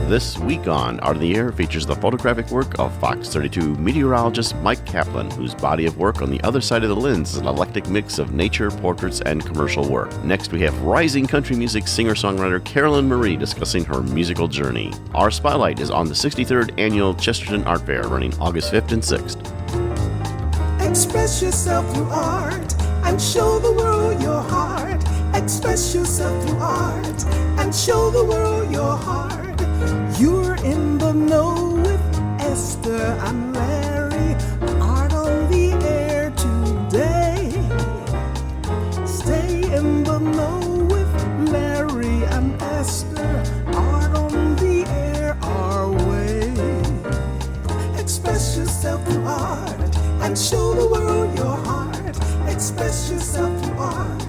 This week on Art of the Air features the photographic work of Fox 32 meteorologist Mike Caplan, whose body of work on the other side of the lens is an eclectic mix of nature, portraits, and commercial work. Next, we have rising country music singer-songwriter Carolyn Marie discussing her musical journey. Our spotlight is on the 63rd Annual Chesterton Art Fair, running August 5th and 6th. Express yourself through art and show the world your heart. Express yourself through art and show the world your heart. You're in the know with Esther and Larry. Art on the air today. Stay in the know with Larry and Esther. Art on the air our way. Express yourself through art and show the world your heart. Express yourself through art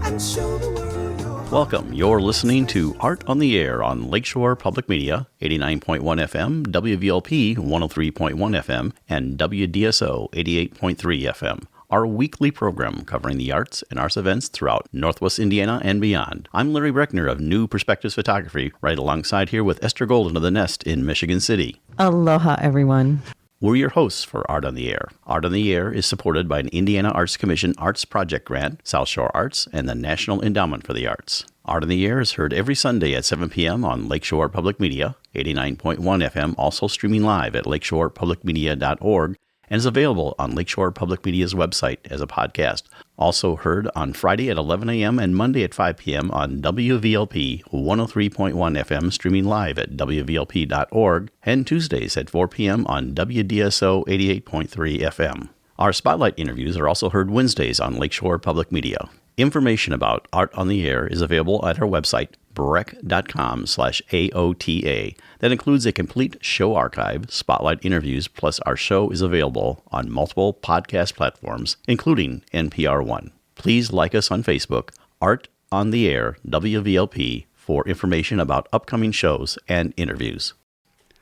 and show the world your heart. Welcome. You're listening to Art on the Air on Lakeshore Public Media, 89.1 FM, WVLP 103.1 FM, and WDSO 88.3 FM. Our weekly program covering the arts and arts events throughout Northwest Indiana and beyond. I'm Larry Breckner of New Perspectives Photography, right alongside here with Esther Golden of The Nest in Michigan City. Aloha, everyone. We're your hosts for Art on the Air. Art on the Air is supported by an Indiana Arts Commission Arts Project Grant, South Shore Arts, and the National Endowment for the Arts. Art on the Air is heard every Sunday at 7 p.m. on Lakeshore Public Media, 89.1 FM, also streaming live at lakeshorepublicmedia.org, and is available on Lakeshore Public Media's website as a podcast. Also heard on Friday at 11 a.m. and Monday at 5 p.m. on WVLP 103.1 FM, streaming live at wvlp.org, and Tuesdays at 4 p.m. on WDSO 88.3 FM. Our spotlight interviews are also heard Wednesdays on Lakeshore Public Media. Information about Art on the Air is available at our website, breck.com/AOTA. That includes a complete show archive, spotlight interviews, plus our show is available on multiple podcast platforms, including NPR One. Please like us on Facebook, Art on the Air, WVLP, for information about upcoming shows and interviews.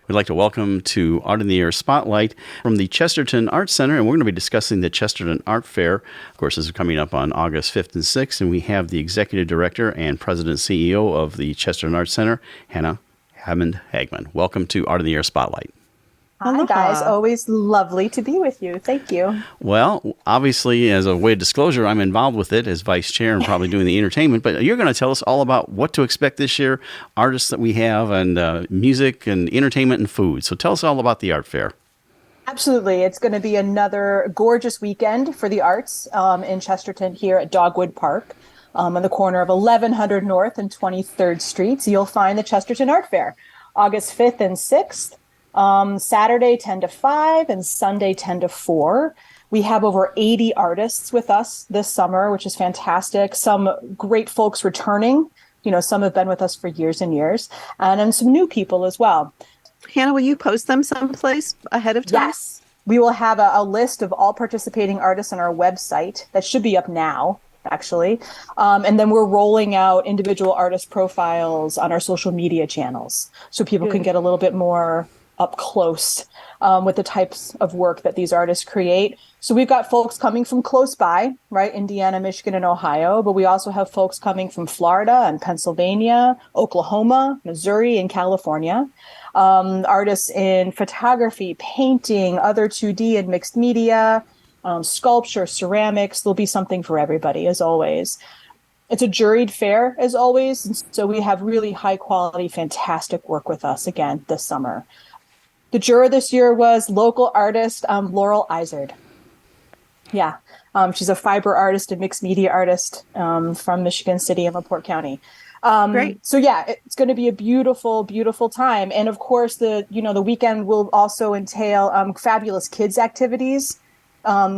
We'd like to welcome to Art in the Air Spotlight from the Chesterton Art Center, and we're going to be discussing the Chesterton Art Fair. Of course, this is coming up on August 5th and 6th, and we have the Executive Director and President CEO of the Chesterton Art Center, Hannah Hammond-Hagman. Welcome to Art in the Air Spotlight. Hi, guys. Always lovely to be with you. Thank you. Well, obviously, as a way of disclosure, I'm involved with it as vice chair and probably doing the entertainment, but you're going to tell us all about what to expect this year, artists that we have, and music and entertainment and food. So tell us all about the art fair. Absolutely. It's going to be another gorgeous weekend for the arts in Chesterton here at Dogwood Park. On the corner of 1100 North and 23rd Streets, you'll find the Chesterton Art Fair, August 5th and 6th. Saturday 10 to 5 and Sunday 10 to 4. We have over 80 artists with us this summer, which is fantastic. Some great folks returning. Some have been with us for years and years, and then some new people as well. Hannah, will you post them someplace ahead of time? Yes. We will have a list of all participating artists on our website. That should be up now, actually. And then we're rolling out individual artist profiles on our social media channels so people can get a little bit more up close with the types of work that these artists create. So we've got folks coming from close by, right? Indiana, Michigan, and Ohio, but we also have folks coming from Florida and Pennsylvania, Oklahoma, Missouri, and California. Artists in photography, painting, other 2D and mixed media, sculpture, ceramics. There'll be something for everybody, as always. It's a juried fair, as always, and so we have really high quality, fantastic work with us again this summer. The juror this year was local artist Laurel Izard. Yeah, she's a fiber artist and mixed media artist from Michigan City and LaPorte County. Great. So yeah, it's going to be a beautiful, beautiful time. And of course, the weekend will also entail fabulous kids activities,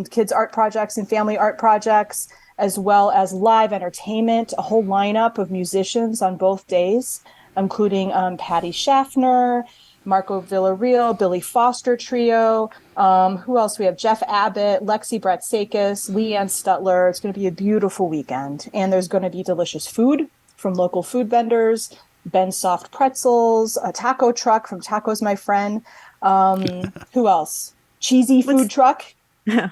kids art projects and family art projects, as well as live entertainment, a whole lineup of musicians on both days, including Patty Schaffner, Marco Villarreal, Billy Foster Trio. Who else? We have Jeff Abbott, Lexi Bratsakis, Leanne Stutler. It's going to be a beautiful weekend. And there's going to be delicious food from local food vendors, Ben's Soft Pretzels, a taco truck from Tacos My Friend. Who else? Cheesy food truck. Yeah.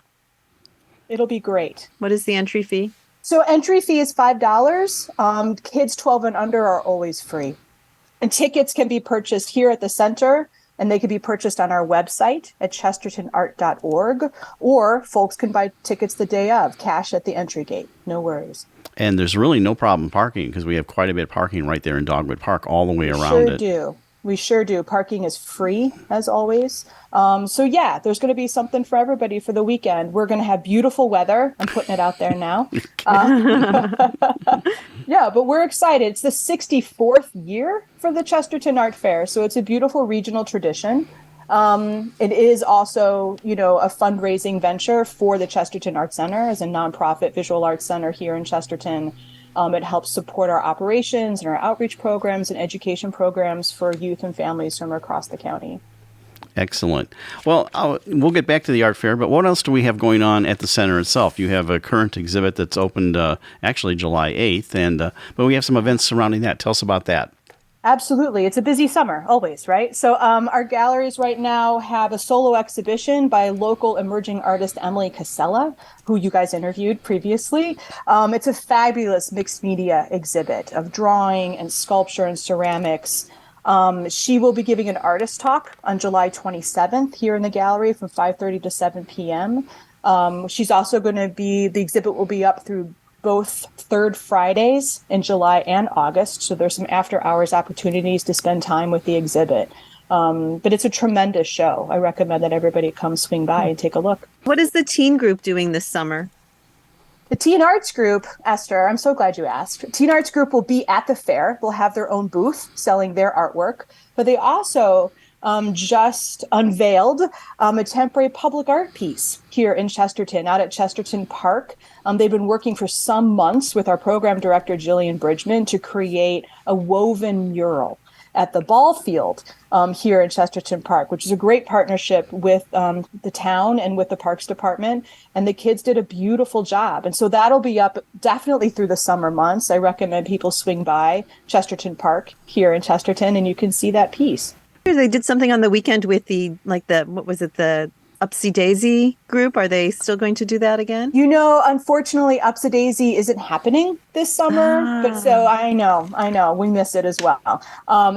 It'll be great. What is the entry fee? So entry fee is $5. Kids 12 and under are always free. And tickets can be purchased here at the center, and they can be purchased on our website at chestertonart.org, or folks can buy tickets the day of, cash at the entry gate. No worries. And there's really no problem parking because we have quite a bit of parking right there in Dogwood Park all the way around it. We sure do. Parking is free, as always. So yeah, there's going to be something for everybody for the weekend. We're going to have beautiful weather. I'm putting it out there now. Yeah, but we're excited. It's the 64th year for the Chesterton Art Fair, so it's a beautiful regional tradition. It is also, a fundraising venture for the Chesterton Art Center as a nonprofit visual arts center here in Chesterton. It helps support our operations and our outreach programs and education programs for youth and families from across the county. Excellent. Well, we'll get back to the art fair, but what else do we have going on at the center itself? You have a current exhibit that's opened actually July 8th, but we have some events surrounding that. Tell us about that. Absolutely. It's a busy summer, always, right? So our galleries right now have a solo exhibition by local emerging artist Emily Casella, who you guys interviewed previously. It's a fabulous mixed media exhibit of drawing and sculpture and ceramics. She will be giving an artist talk on July 27th here in the gallery from 5:30 to 7 p.m. She's also going to the exhibit will be up through both third Fridays in July and August. So there's some after hours opportunities to spend time with the exhibit. But it's a tremendous show. I recommend that everybody come swing by and take a look. What is the teen group doing this summer? The Teen Arts Group, Esther, I'm so glad you asked. Teen Arts Group will be at the fair. They'll have their own booth selling their artwork, but they also just unveiled a temporary public art piece here in Chesterton, out at Chesterton Park. They've been working for some months with our program director, Jillian Bridgman, to create a woven mural at the ball field here in Chesterton Park, which is a great partnership with the town and with the Parks Department. And the kids did a beautiful job. And so that'll be up definitely through the summer months. I recommend people swing by Chesterton Park here in Chesterton, and you can see that piece. They did something on the weekend with the Upsy Daisy group. Are they still going to do that again? Unfortunately, Upsy Daisy isn't happening this summer, but so I know, we miss it as well.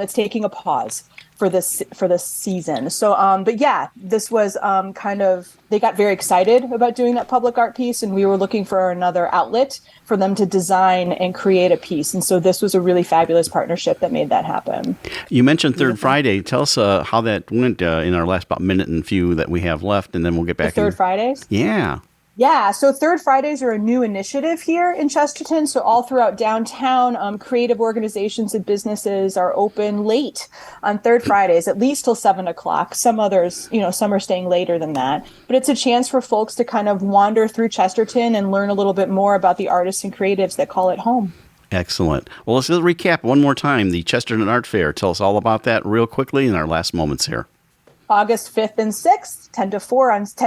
It's taking a pause for this season. So, but yeah, this was they got very excited about doing that public art piece, and we were looking for another outlet for them to design and create a piece. And so this was a really fabulous partnership that made that happen. You mentioned Third Friday. Tell us how that went in our last about minute and few that we have left, and then we'll get back. Third Fridays? Yeah. Yeah, so Third Fridays are a new initiative here in Chesterton. So all throughout downtown, creative organizations and businesses are open late on Third Fridays, at least till 7 o'clock. Some others, some are staying later than that. But it's a chance for folks to kind of wander through Chesterton and learn a little bit more about the artists and creatives that call it home. Excellent. Well, let's recap one more time. The Chesterton Art Fair. Tell us all about that real quickly in our last moments here. August 5th and 6th, 10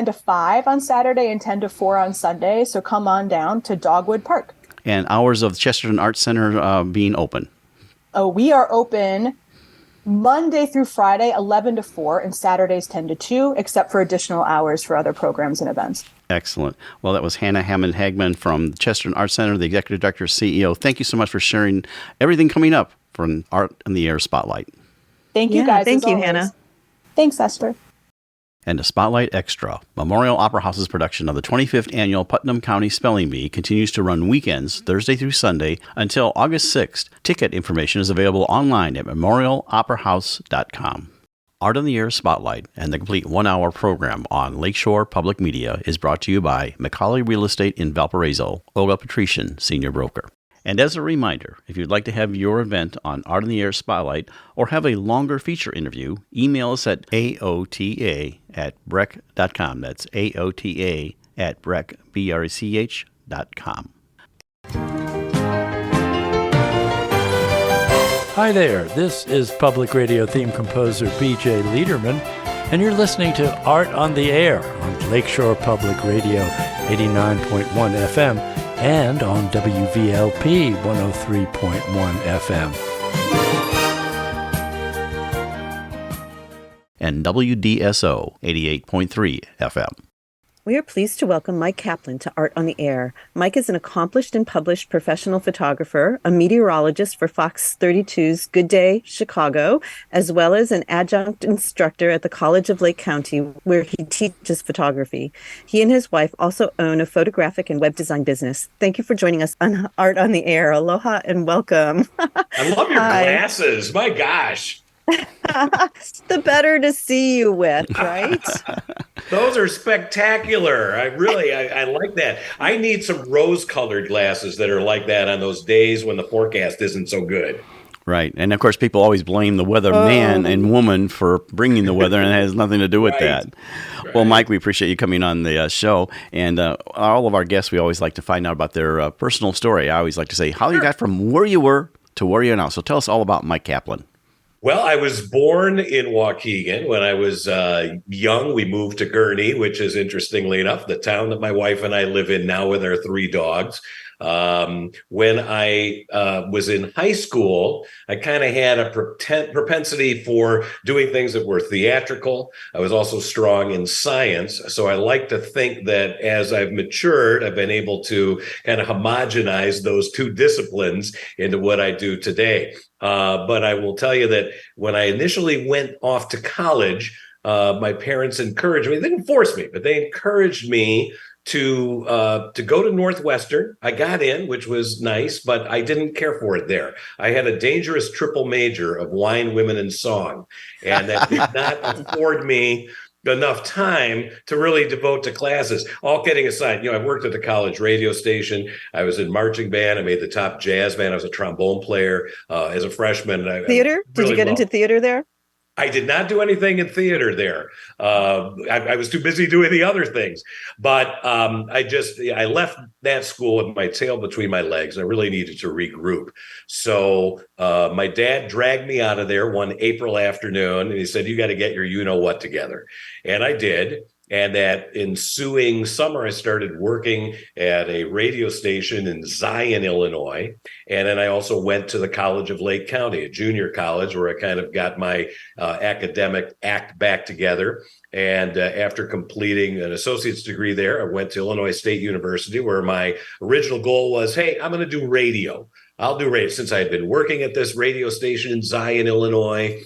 to 5 on Saturday and 10 to 4 on Sunday. So come on down to Dogwood Park. And hours of the Chesterton Art Center being open? We are open Monday through Friday, 11 to 4, and Saturdays 10 to 2, except for additional hours for other programs and events. Excellent. Well, that was Hannah Hammond-Hagman from the Chesterton Art Center, the Executive Director, CEO. Thank you so much for sharing everything coming up from Art in the Air Spotlight. Thank you, guys. Thank you, Hannah. Thanks, Esther. And a Spotlight Extra. Memorial Opera House's production of the 25th Annual Putnam County Spelling Bee continues to run weekends, Thursday through Sunday, until August 6th. Ticket information is available online at memorialoperahouse.com. Art on the Air Spotlight and the complete one-hour program on Lakeshore Public Media is brought to you by Macaulay Real Estate in Valparaiso, Olga Patrician, Senior Broker. And as a reminder, if you'd like to have your event on Art on the Air Spotlight or have a longer feature interview, email us at aota@brech.com. That's aota@brech.com. Hi there, this is Public Radio theme composer B.J. Liederman, and you're listening to Art on the Air on Lakeshore Public Radio 89.1 FM and on WVLP 103.1 FM. And WDSO 88.3 FM. We are pleased to welcome Mike Caplan to Art on the Air. Mike is an accomplished and published professional photographer, a meteorologist for Fox 32's Good Day Chicago, as well as an adjunct instructor at the College of Lake County, where he teaches photography. He and his wife also own a photographic and web design business. Thank you for joining us on Art on the Air. Aloha and welcome. I love your Hi. glasses. My gosh. The better to see you with, right? Those are spectacular. I like that. I need some rose-colored glasses that are like that on those days when the forecast isn't so good. Right. And of course, people always blame the weather man and woman for bringing the weather, and it has nothing to do with that. Right. Well, Mike, we appreciate you coming on the show. And all of our guests, we always like to find out about their personal story. I always like to say how you got from where you were to where you are now. So tell us all about Mike Caplan. Well, I was born in Waukegan. When I was young, we moved to Gurnee, which is, interestingly enough, the town that my wife and I live in now with our 3 dogs. When I was in high school, I kind of had a propensity for doing things that were theatrical. I was also strong in science. So I like to think that as I've matured, I've been able to kind of homogenize those 2 disciplines into what I do today. But I will tell you that when I initially went off to college, my parents encouraged me. They didn't force me, but they encouraged me to go to Northwestern. I got in, which was nice, but I didn't care for it there. I had a dangerous triple major of wine, women, and song, and that did not afford me enough time to really devote to classes. All kidding aside, I worked at the college radio station. I was in marching band. I made the top jazz band. I was a trombone player as a freshman. Theater? Did you get into theater there? I did not do anything in theater there. I was too busy doing the other things. But I left that school with my tail between my legs. I really needed to regroup. So my dad dragged me out of there one April afternoon, and he said, "You got to get your you-know-what together." And I did. And that ensuing summer, I started working at a radio station in Zion, Illinois. And then I also went to the College of Lake County, a junior college, where I kind of got my academic act back together. And after completing an associate's degree there, I went to Illinois State University, where my original goal was, hey, I'm going to do radio. I'll do radio. Since I had been working at this radio station in Zion, Illinois,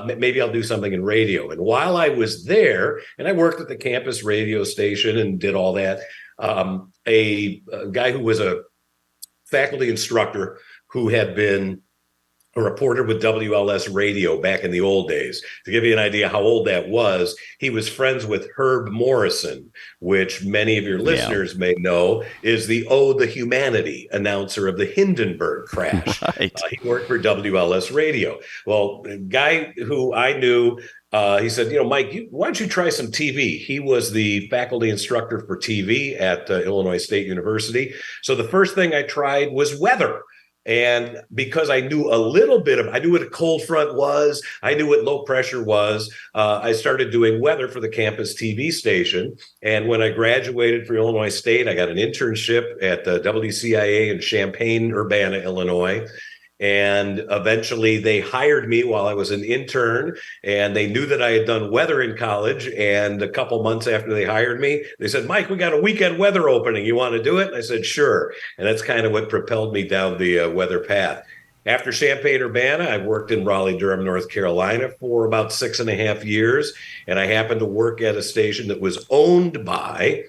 maybe I'll do something in radio. And while I was there, and I worked at the campus radio station and did all that, a guy who was a faculty instructor who had been a reporter with WLS Radio back in the old days. To give you an idea how old that was, he was friends with Herb Morrison, which many of your listeners may know is the the Humanity announcer of the Hindenburg crash. Right. He worked for WLS Radio. Well, the guy who I knew, he said, Mike, why don't you try some TV? He was the faculty instructor for TV at Illinois State University. So the first thing I tried was weather. And because I knew I knew what a cold front was, I knew what low pressure was, I started doing weather for the campus TV station. And when I graduated from Illinois State, I got an internship at WCIA in Champaign-Urbana, Illinois. And eventually they hired me while I was an intern, and they knew that I had done weather in college. And a couple months after they hired me, they said, "Mike, we got a weekend weather opening. You want to do it?" And I said, "Sure." And that's kind of what propelled me down the weather path. After Champaign-Urbana, I worked in Raleigh-Durham, North Carolina for about 6.5 years. And I happened to work at a station that was owned by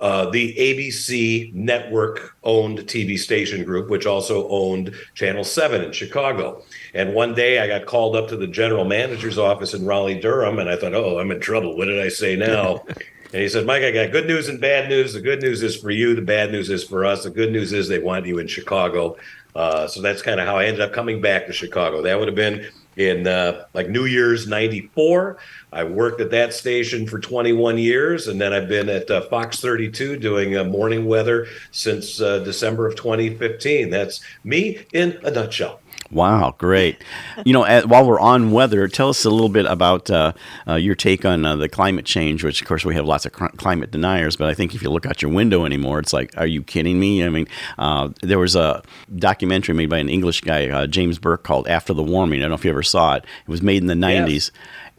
the ABC network-owned TV station group, which also owned Channel 7 in Chicago. And one day I got called up to the general manager's office in Raleigh-Durham, and I thought, I'm in trouble. What did I say now? And he said, "Mike, I got good news and bad news. The good news is for you. The bad news is for us. The good news is they want you in Chicago." So that's kind of how I ended up coming back to Chicago. That would have been in New Year's '94. I worked at that station for 21 years, and then I've been at Fox 32 doing morning weather since December of 2015. That's me in a nutshell. Wow, great. While we're on weather, tell us a little bit about your take on the climate change, which, of course, we have lots of climate deniers. But I think if you look out your window anymore, it's like, are you kidding me? I mean, there was a documentary made by an English guy, James Burke, called After the Warming. I don't know if you ever saw it. It was made in the 90s. Yes.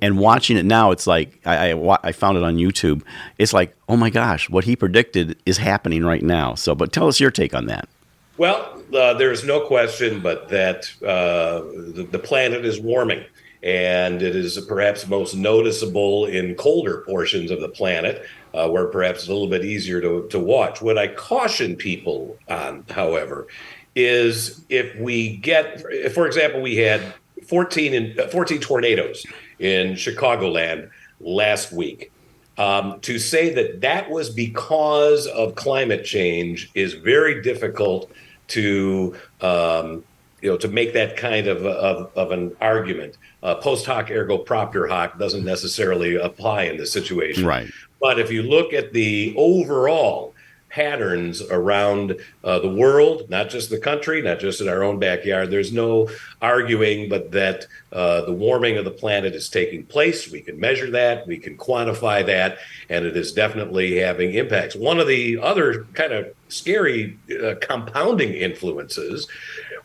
And watching it now, it's like, I found it on YouTube. It's like, oh my gosh, what he predicted is happening right now. But tell us your take on that. Well, there's no question but that the planet is warming, and it is perhaps most noticeable in colder portions of the planet, where perhaps it's a little bit easier to watch. What I caution people on, however, is if we get, for example, we had 14 tornadoes in Chicagoland last week. To say that was because of climate change is very difficult to make that kind of an argument. Post hoc ergo propter hoc doesn't necessarily apply in this situation. Right. But if you look at the overall patterns around the world, not just the country, not just in our own backyard, there's no arguing but that the warming of the planet is taking place. We can measure that, we can quantify that, and it is definitely having impacts. One of the other kind of scary compounding influences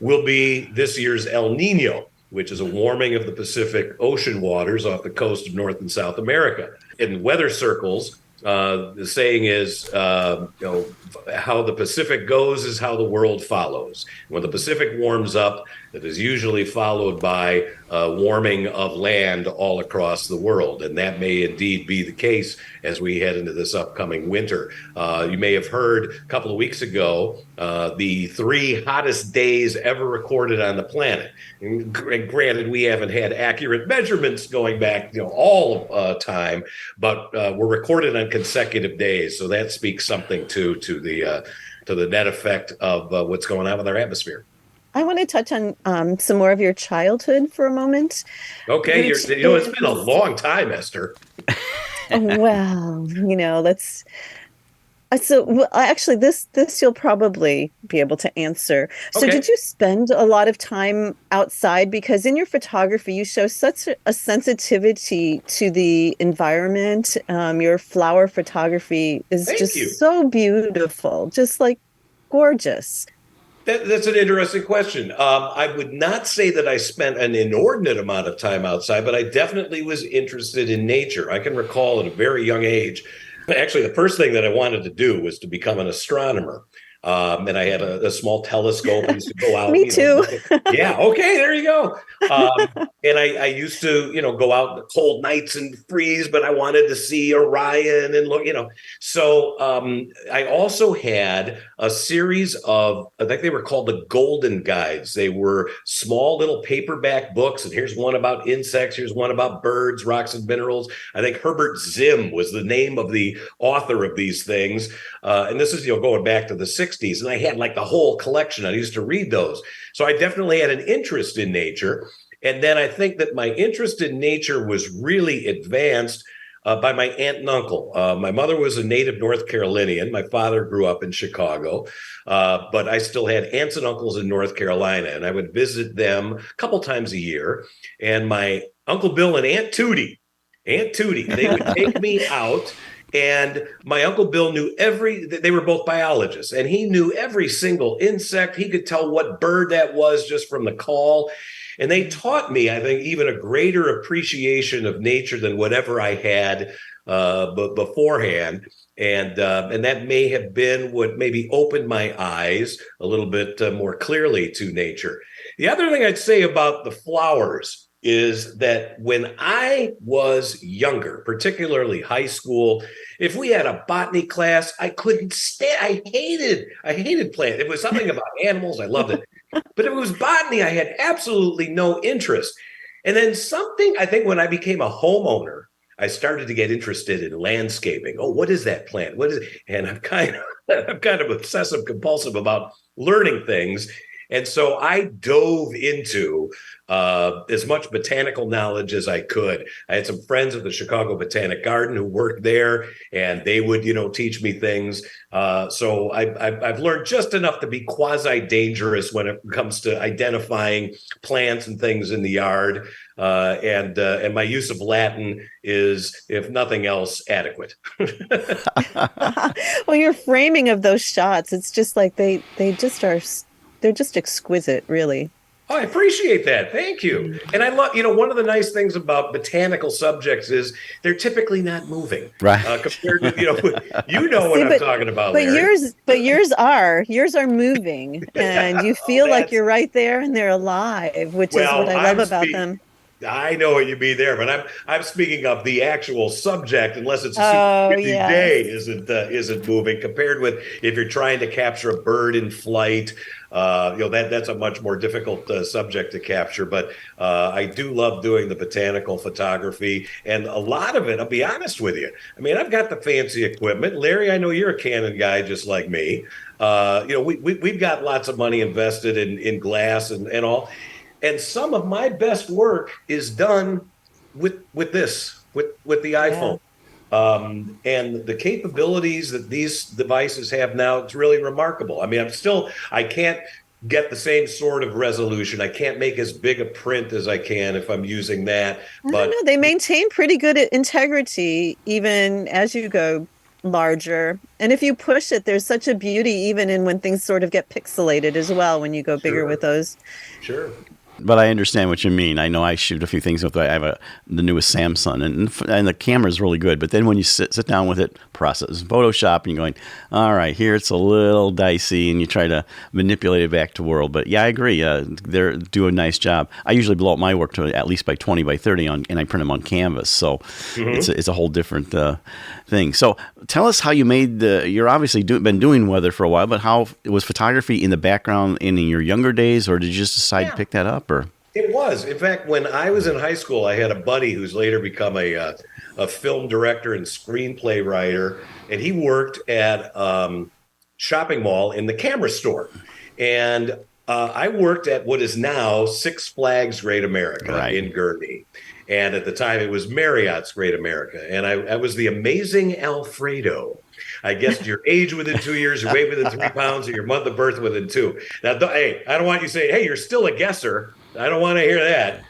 will be this year's El Nino, which is a warming of the Pacific Ocean waters off the coast of North and South America. In weather circles, the saying is, how the Pacific goes is how the world follows. When the Pacific warms up, it is usually followed by warming of land all across the world. And that may indeed be the case as we head into this upcoming winter. You may have heard a couple of weeks ago the 3 hottest days ever recorded on the planet. And granted, we haven't had accurate measurements going back all time, but we're recorded on consecutive days. So that speaks something to the net effect of what's going on with our atmosphere. I want to touch on some more of your childhood for a moment. Okay, it's been a long time, Esther. Well, let's. Actually, this you'll probably be able to answer. So, Okay. did you spend a lot of time outside? Because in your photography, you show such a sensitivity to the environment. Your flower photography is Thank just you. so beautiful, just like gorgeous. That's an interesting question. I would not say that I spent an inordinate amount of time outside, but I definitely was interested in nature. I can recall at a very young age, actually, the first thing that I wanted to do was to become an astronomer. And I had a small telescope and used to go out. Me too. Yeah. Okay. There you go. And I used to, go out in the cold nights and freeze, but I wanted to see Orion and look, So I also had a series of, I think they were called the Golden Guides. They were small little paperback books. And here's one about insects. Here's one about birds, rocks, and minerals. I think Herbert Zim was the name of the author of these things. And this is, going back to the 60s. And I had like the whole collection. I used to read those. So I definitely had an interest in nature. And then I think that my interest in nature was really advanced by my aunt and uncle. My mother was a native North Carolinian. My father grew up in Chicago, but I still had aunts and uncles in North Carolina, and I would visit them a couple times a year. And my Uncle Bill and Aunt Tootie, they would take me out. And my Uncle Bill knew they were both biologists, and he knew every single insect. He could tell what bird that was just from the call. And they taught me, I think, even a greater appreciation of nature than whatever I had beforehand. And that may have been what maybe opened my eyes a little bit more clearly to nature. The other thing I'd say about the flowers is that when I was younger, particularly high school, if we had a botany class, I couldn't stand. I hated plants. It was something about animals. I loved it. But if it was botany, I had absolutely no interest. And then I think when I became a homeowner, I started to get interested in landscaping. Oh, what is that plant? What is it? And I'm kind of obsessive compulsive about learning things. And so I dove into as much botanical knowledge as I could. I had some friends at the Chicago Botanic Garden who worked there, and they would, teach me things. So I've learned just enough to be quasi-dangerous when it comes to identifying plants and things in the yard. And my use of Latin is, if nothing else, adequate. Well, your framing of those shots, it's just like they're just exquisite, really. Oh, I appreciate that. Thank you. And I love, one of the nice things about botanical subjects is they're typically not moving. Right. Compared to, what I'm talking about. But Larry. yours are moving, and you feel like you're right there and they're alive, which is what I love about them. I know what you mean there, but I'm speaking of the actual subject. Unless it's a super busy day, isn't moving. Compared with if you're trying to capture a bird in flight, that's a much more difficult subject to capture. But I do love doing the botanical photography, and a lot of it, I'll be honest with you. I mean, I've got the fancy equipment. Larry, I know you're a Canon guy just like me. We've got lots of money invested in glass and all. And some of my best work is done with the iPhone. And the capabilities that these devices have now, it's really remarkable. I mean, I can't get the same sort of resolution. I can't make as big a print as I can if I'm using that. But no, they maintain pretty good integrity even as you go larger. And if you push it, there's such a beauty even in when things sort of get pixelated as well when you go bigger with those. Sure. But I understand what you mean. I know I shoot a few things with. I have the newest Samsung, and the camera is really good. But then when you sit down with it, process Photoshop, and you're going, all right, here it's a little dicey, and you try to manipulate it back to world. But yeah, I agree. They do a nice job. I usually blow up my work to at least by 20 by 30 and I print them on canvas. So it's a whole different thing. So tell us how you made you're obviously been doing weather for a while, but how was photography in the background in your younger days, or did you just decide to pick that up? Or it was. In fact, when I was in high school, I had a buddy who's later become a film director and screenplay writer, and he worked at shopping mall in the camera store. And I worked at what is now Six Flags Great America in Gurnee. And at the time, it was Marriott's Great America. And I was the amazing Alfredo. I guessed your age within 2 years, your weight within 3 pounds, or your month of birth within 2. Now, hey, I don't want you saying, hey, you're still a guesser. I don't want to hear that.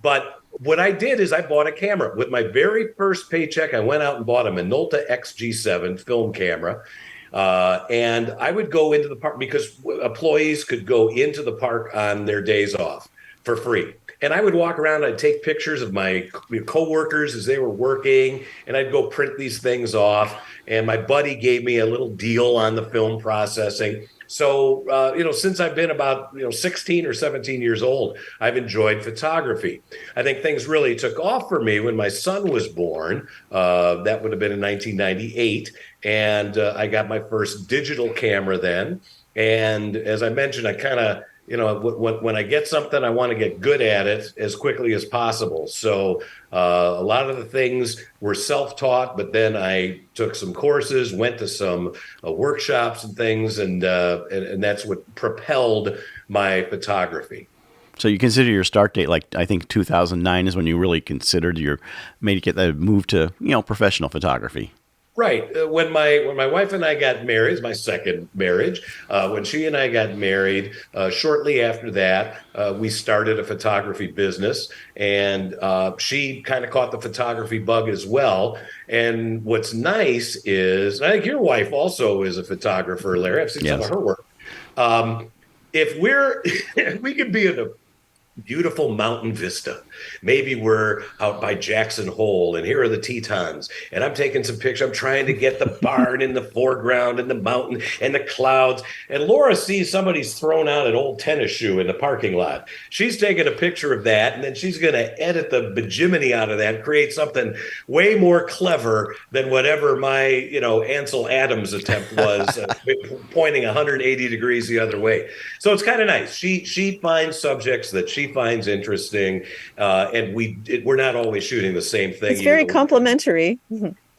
But what I did is I bought a camera. With my very first paycheck, I went out and bought a Minolta XG7 film camera. And I would go into the park because employees could go into the park on their days off for free. And I would walk around, I'd take pictures of my coworkers as they were working, and I'd go print these things off. And my buddy gave me a little deal on the film processing. So, since I've been about, 16 or 17 years old, I've enjoyed photography. I think things really took off for me when my son was born. That would have been in 1998. And I got my first digital camera then. And as I mentioned, I kind of, when I get something, I want to get good at it as quickly as possible. So a lot of the things were self-taught, but then I took some courses, went to some workshops and things, and that's what propelled my photography. So you consider your start date, like I think 2009 is when you really considered maybe get that move to professional photography. Right. When my wife and I got married, it's my second marriage. When she and I got married, shortly after that, we started a photography business, and she kind of caught the photography bug as well. And what's nice is, I think your wife also is a photographer, Larry. I've seen some of her work. If we could be in a beautiful mountain vista. Maybe we're out by Jackson Hole, and here are the Tetons, and I'm taking some pictures. I'm trying to get the barn in the foreground and the mountain and the clouds. And Laura sees somebody's thrown out an old tennis shoe in the parking lot. She's taking a picture of that, and then she's going to edit the bajiminy out of that and create something way more clever than whatever my, Ansel Adams attempt was, pointing 180 degrees the other way. So it's kind of nice. She finds subjects that she finds interesting, and we're not always shooting the same thing. It's very complimentary.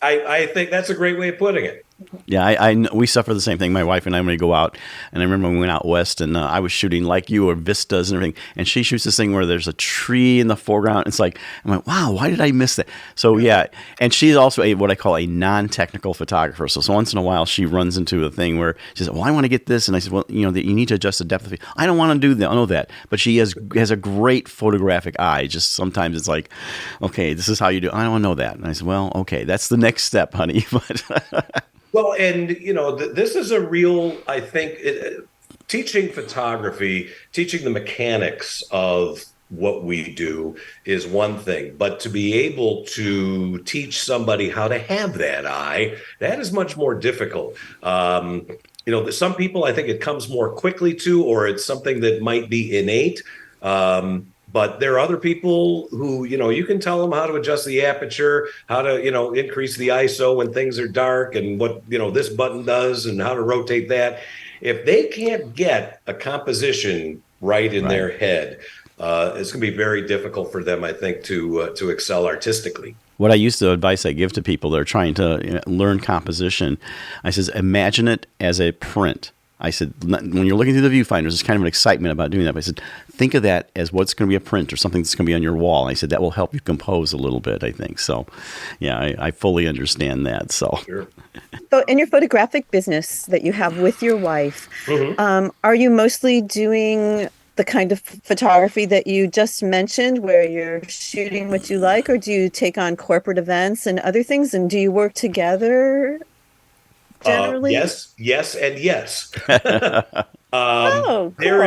I think that's a great way of putting it. Yeah, we suffer the same thing. My wife and I, when we go out, and I remember when we went out west, and I was shooting like you, or vistas and everything, and she shoots this thing where there's a tree in the foreground. It's like, I'm like, wow, why did I miss that? So yeah, and she's also what I call a non-technical photographer. So once in a while, she runs into a thing where she says, well, I want to get this, and I said, well, you need to adjust the depth of it. I don't want to do that. I know that, but she has a great photographic eye. Just sometimes it's like, okay, this is how you do it. I don't know that, and I said, well, okay, that's the next step, honey. But Well, and this is a real, I think, teaching photography, teaching the mechanics of what we do is one thing, but to be able to teach somebody how to have that eye, that is much more difficult. Some people, I think it comes more quickly to, or it's something that might be innate. But there are other people who, you can tell them how to adjust the aperture, how to, increase the ISO when things are dark, and what, this button does and how to rotate that. If they can't get a composition right in their head, it's going to be very difficult for them, I think, to excel artistically. What I used to advice I give to people that are trying to learn composition, I says, imagine it as a print. I said, when you're looking through the viewfinders, there's kind of an excitement about doing that. But I said, think of that as what's going to be a print or something that's going to be on your wall. I said, that will help you compose a little bit, I think. So, yeah, I fully understand that. So, sure. So in your photographic business that you have with your wife, are you mostly doing the kind of photography that you just mentioned where you're shooting what you like, or do you take on corporate events and other things? And do you work together? Generally? Yes, and yes. Cool. There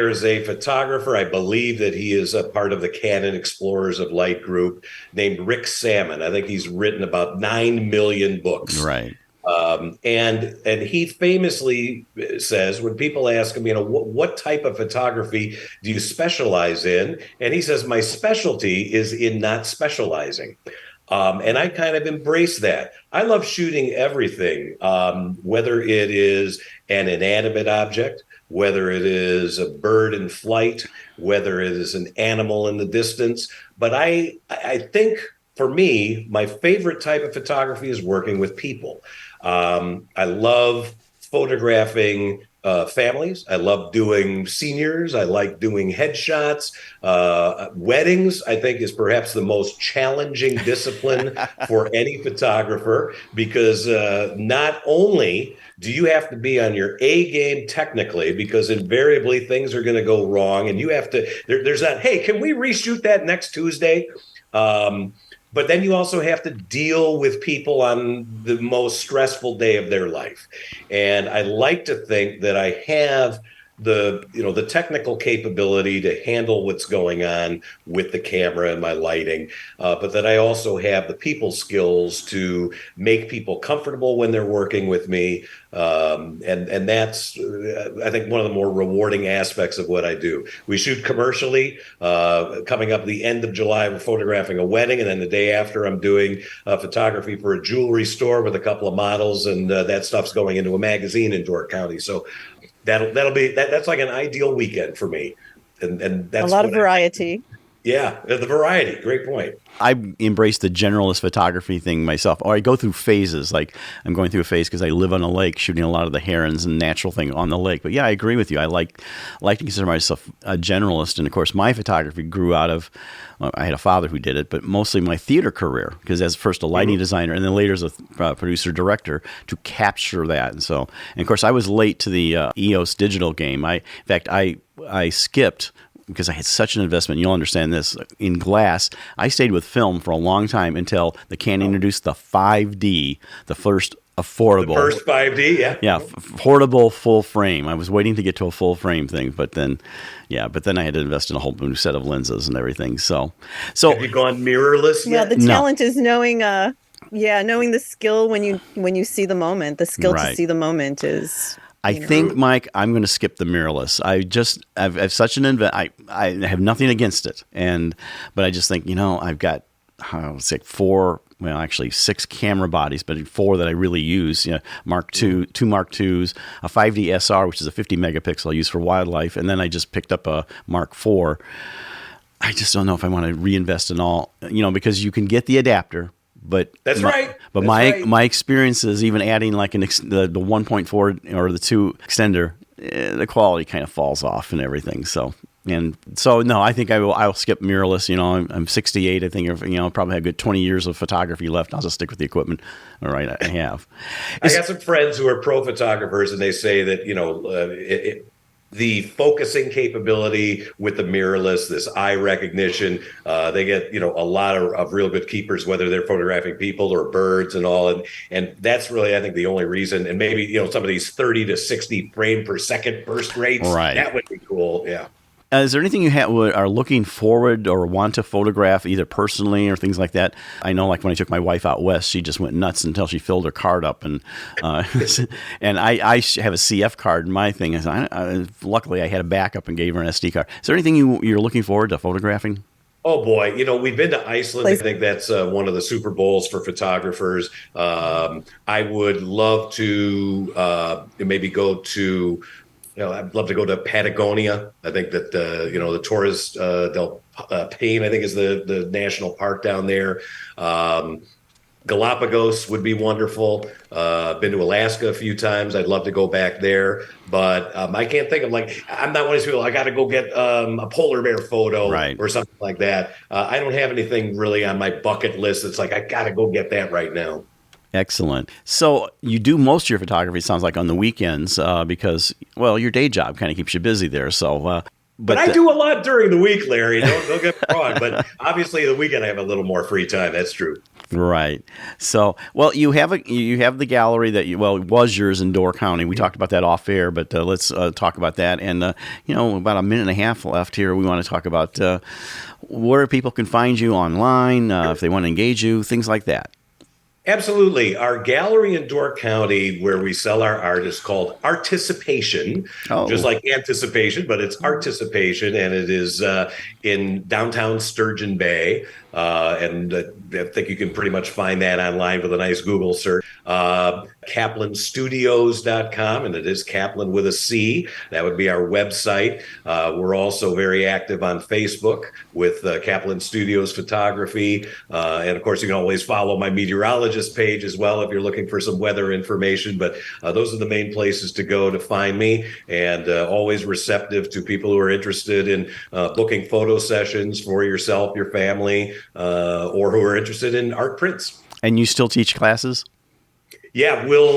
is a photographer, I believe that he is a part of the Canon Explorers of Light group, named Rick Salmon. I think he's written about 9 million books. Right. And he famously says, when people ask him, what type of photography do you specialize in? And he says, my specialty is in not specializing. And I kind of embrace that. I love shooting everything, whether it is an inanimate object, whether it is a bird in flight, whether it is an animal in the distance. But I think for me, my favorite type of photography is working with people. I love photographing families. I love doing seniors. I like doing headshots. Weddings, I think, is perhaps the most challenging discipline for any photographer, because not only do you have to be on your A game technically, because invariably things are going to go wrong, and you have to, there's that, hey, can we reshoot that next Tuesday? But then you also have to deal with people on the most stressful day of their life. And I like to think that I have the technical capability to handle what's going on with the camera and my lighting, but that I also have the people skills to make people comfortable when they're working with me. And that's, I think, one of the more rewarding aspects of what I do. We shoot commercially. Coming up the end of July, we're photographing a wedding, and then the day after, I'm doing photography for a jewelry store with a couple of models, and that stuff's going into a magazine in Door County. So that's like an ideal weekend for me, and that's a lot of variety. Yeah, the variety. Great point. I embrace the generalist photography thing myself, or I go through phases. Like I'm going through a phase because I live on a lake, shooting a lot of the herons and natural thing on the lake. But yeah, I agree with you. I like to consider myself a generalist, and of course, my photography grew out of. I had a father who did it, but mostly my theater career, because as first a lighting designer and then later as a producer director, to capture that. And so, and of course, I was late to the EOS digital game. In fact, I skipped, because I had such an investment. You'll understand this, in glass. I stayed with film for a long time until the Canon introduced the 5D, the first affordable. The first 5D, yeah. Yeah, affordable full frame. I was waiting to get to a full frame thing, but then I had to invest in a whole new set of lenses and everything. So have you gone mirrorless yet? Yeah, the talent is knowing the skill when you see the moment. The skill to see the moment is. I think, Mike, I'm going to skip the mirrorless. I've such an I have nothing against it, but I just think, I've got six camera bodies, but 4 that I really use. Mark II, 2 Mark IIs, a 5D SR, which is a 50 megapixel I use for wildlife, and then I just picked up a Mark IV. I just don't know if I want to reinvest in all, because you can get the adapter, But That's right. But my experience is even adding like the 1.4 or the 2 extender, the quality kind of falls off and everything. So no, I think I'll skip mirrorless. I'm 68. I think probably have a good 20 years of photography left. I'll just stick with the equipment. All right, I have. I got some friends who are pro photographers, and they say that the focusing capability with the mirrorless, this eye recognition, they get a lot of real good keepers, whether they're photographing people or birds and all, and that's really, I think, the only reason. And maybe some of these 30 to 60 frame per second burst rates, right, that would be cool. Yeah. Is there anything you are looking forward or want to photograph, either personally or things like that? I know, like when I took my wife out west, she just went nuts until she filled her card up, and and I have a CF card in my thing. Luckily, I had a backup and gave her an SD card. Is there anything you're looking forward to photographing? Oh boy, we've been to Iceland. I think that's one of the Super Bowls for photographers. I would love to maybe go to. I'd love to go to Patagonia. I think that the Torres del Paine, I think, is the national park down there. Galapagos would be wonderful. Been to Alaska a few times. I'd love to go back there, but I can't think of I'm not one of those people. I got to go get a polar bear photo, right, or something like that. I don't have anything really on my bucket list that's like I got to go get that right now. Excellent. So you do most of your photography, it sounds like, on the weekends because, well, your day job kind of keeps you busy there. So, but I do a lot during the week, Larry. Don't get me wrong. But obviously, the weekend I have a little more free time. That's true. Right. So, well, you have the gallery that was yours in Door County. We talked about that off air, but let's talk about that. And about a minute and a half left here. We want to talk about where people can find you online, if they want to engage you, things like that. Absolutely. Our gallery in Door County, where we sell our art, is called Articipation, just like anticipation, but it's Articipation, and it is in downtown Sturgeon Bay. And I think you can pretty much find that online with a nice Google search. CaplanStudios.com, and it is Caplan with a C. That would be our website. We're also very active on Facebook with Caplan Studios Photography. And of course, you can always follow my meteorologist page as well if you're looking for some weather information. But those are the main places to go to find me, and always receptive to people who are interested in booking photo sessions for yourself, your family, or who are interested in art prints. And you still teach classes? Yeah, we'll.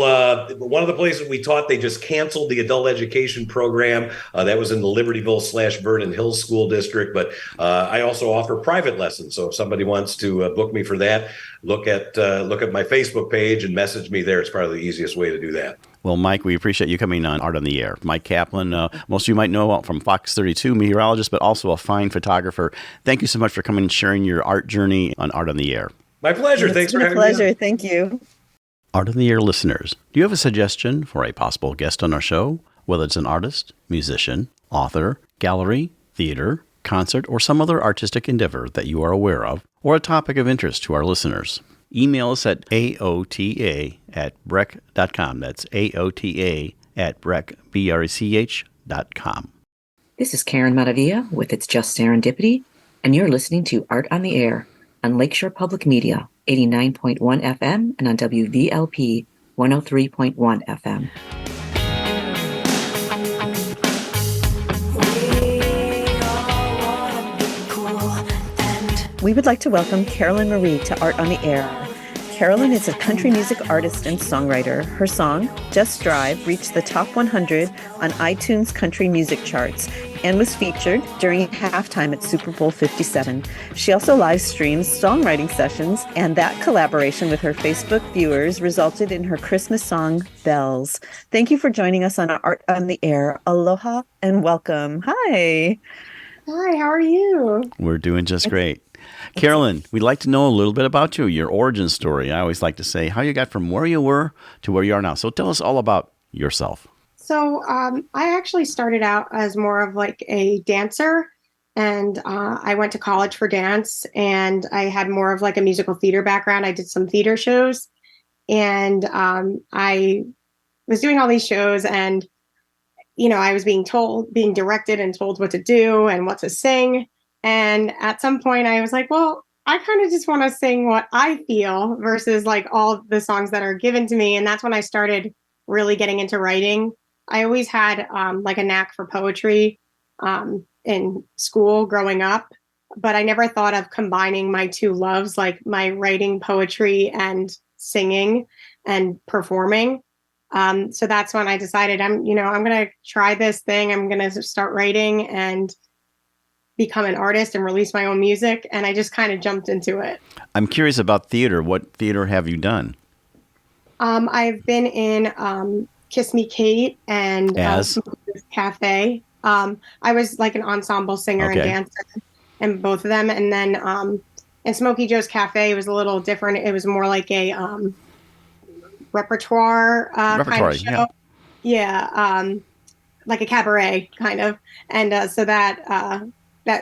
One of the places we taught, they just canceled the adult education program. That was in the Libertyville/Vernon Hills School District. But I also offer private lessons. So if somebody wants to book me for that, look at my Facebook page and message me there. It's probably the easiest way to do that. Well, Mike, we appreciate you coming on Art on the Air. Mike Caplan, most of you might know from Fox 32, meteorologist, but also a fine photographer. Thank you so much for coming and sharing your art journey on Art on the Air. My pleasure. Thanks for having me. It's been a pleasure. Thank you. Art on the Air listeners, do you have a suggestion for a possible guest on our show? Whether it's an artist, musician, author, gallery, theater, concert, or some other artistic endeavor that you are aware of, or a topic of interest to our listeners. Email us at aota@brech.com. That's aota@brech.com. This is Karen Maravilla with It's Just Serendipity, and you're listening to Art on the Air on Lakeshore Public Media, 89.1 FM, and on WVLP 103.1 FM. We would like to welcome Carolyn Marie to Art on the Air. Carolyn is a country music artist and songwriter. Her song, Just Drive, reached the top 100 on iTunes country music charts and was featured during halftime at Super Bowl 57. She also live streams songwriting sessions, and that collaboration with her Facebook viewers resulted in her Christmas song, Bells. Thank you for joining us on Art on the Air. Aloha and welcome. Hi. Hi, how are you? We're doing just great. Carolyn, we'd like to know a little bit about you, your origin story. I always like to say how you got from where you were to where you are now. So tell us all about yourself. So I actually started out as more of like a dancer, and I went to college for dance, and I had more of like a musical theater background. I did some theater shows, and I was doing all these shows, and I was being directed and told what to do and what to sing. And at some point I was like, well, I kind of just want to sing what I feel versus like all the songs that are given to me. And that's when I started really getting into writing. I always had like a knack for poetry in school growing up, but I never thought of combining my two loves, like my writing poetry and singing and performing. So that's when I decided I'm going to try this thing. I'm going to start writing and become an artist and release my own music. And I just kind of jumped into it. I'm curious about theater. What theater have you done? I've been in Kiss Me Kate and Cafe. I was like an ensemble singer and dancer in both of them. And then in Smokey Joe's Cafe, it was a little different. It was more like a repertoire kind of show. Yeah. Like a cabaret kind of. And so that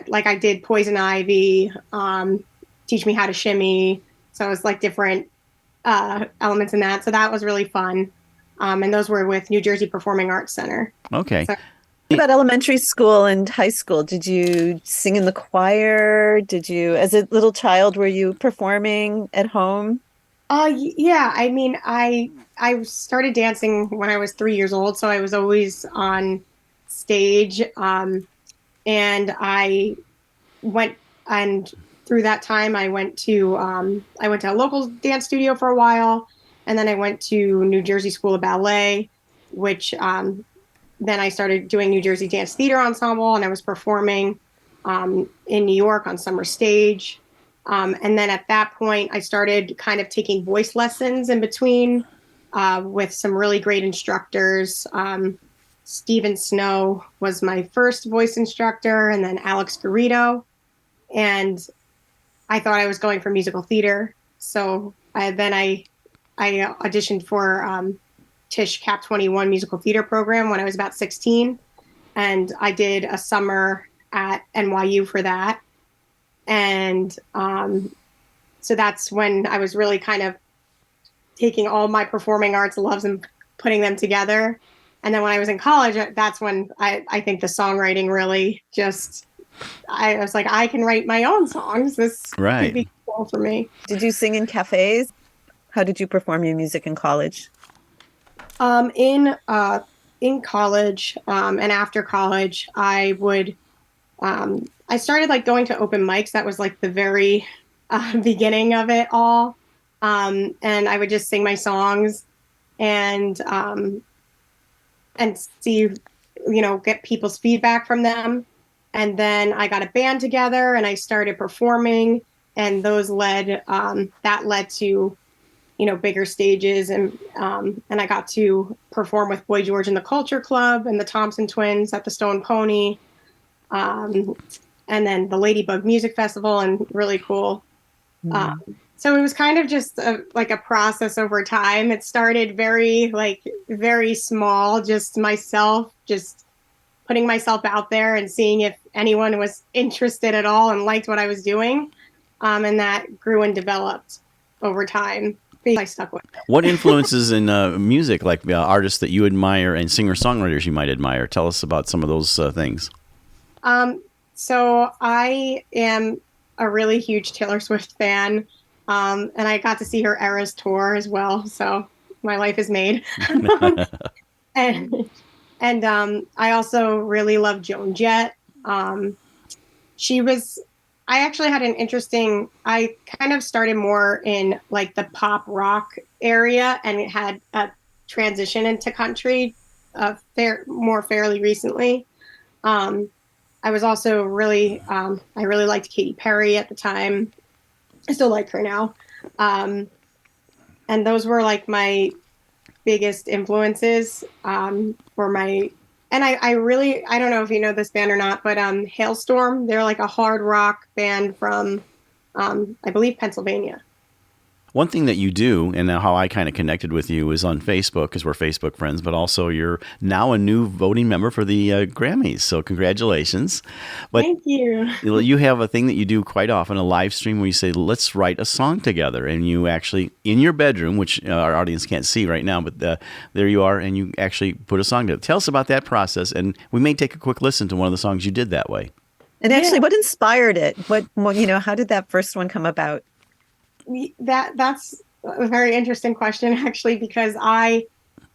like I did Poison Ivy, Teach Me How to Shimmy. So it was like different elements in that. So that was really fun. And those were with New Jersey Performing Arts Center. Okay. So, what about elementary school and high school? Did you sing in the choir? Did you, as a little child, were you performing at home? Yeah. I mean, I started dancing when I was 3 years old, so I was always on stage. And I went, and through that time, I went to a local dance studio for a while, and then I went to New Jersey School of Ballet, which then I started doing New Jersey Dance Theater Ensemble, and I was performing in New York on Summer Stage. And then at that point, I started kind of taking voice lessons in between with some really great instructors. Stephen Snow was my first voice instructor, and then Alex Garrido. And I thought I was going for musical theater. So I auditioned for Tisch Cap 21 musical theater program when I was about 16. And I did a summer at NYU for that. And so that's when I was really kind of taking all my performing arts loves and putting them together. And then when I was in college, that's when I think the songwriting really just, I was like, I can write my own songs. This could be cool for me. Did you sing in cafes? How did you perform your music in college? In college and after college, I would, I started like going to open mics. That was like the very beginning of it all. And I would just sing my songs and see, get people's feedback from them. And then I got a band together and I started performing, and those led to, bigger stages. And I got to perform with Boy George and the Culture Club and the Thompson Twins at the Stone Pony. And then the Ladybug Music Festival, and really cool. So it was kind of just like a process over time. It started very small, just myself, just putting myself out there and seeing if anyone was interested at all and liked what I was doing. And that grew and developed over time. I stuck with it. What influences in music, like artists that you admire and singer-songwriters you might admire? Tell us about some of those things. So I am a really huge Taylor Swift fan. And I got to see her Eras tour as well. So my life is made. And I also really love Joan Jett. I actually had I kind of started more in like the pop rock area, and it had a transition into country fairly recently. I was also I really liked Katy Perry at the time. I still like her now. And those were like my biggest influences and I don't know if you know this band or not, but Hailstorm, they're like a hard rock band from I believe Pennsylvania. One thing that you do, and how I kind of connected with you, is on Facebook, because we're Facebook friends, but also you're now a new voting member for the Grammys. So congratulations. But thank you. You have a thing that you do quite often, a live stream where you say, let's write a song together. And you actually, in your bedroom, which our audience can't see right now, but there you are, and you actually put a song together. Tell us about that process, and we may take a quick listen to one of the songs you did that way. And actually, what inspired it? What, how did that first one come about? That's a very interesting question, actually, because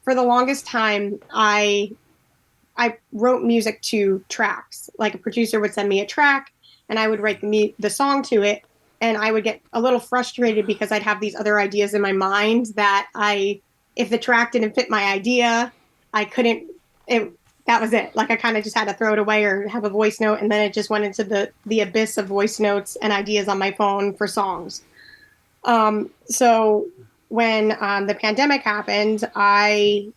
for the longest time, I wrote music to tracks. Like a producer would send me a track and I would write the song to it. And I would get a little frustrated because I'd have these other ideas in my mind that if the track didn't fit my idea, I couldn't, that was it. Like I kind of just had to throw it away or have a voice note. And then it just went into the abyss of voice notes and ideas on my phone for songs. So when the pandemic happened, I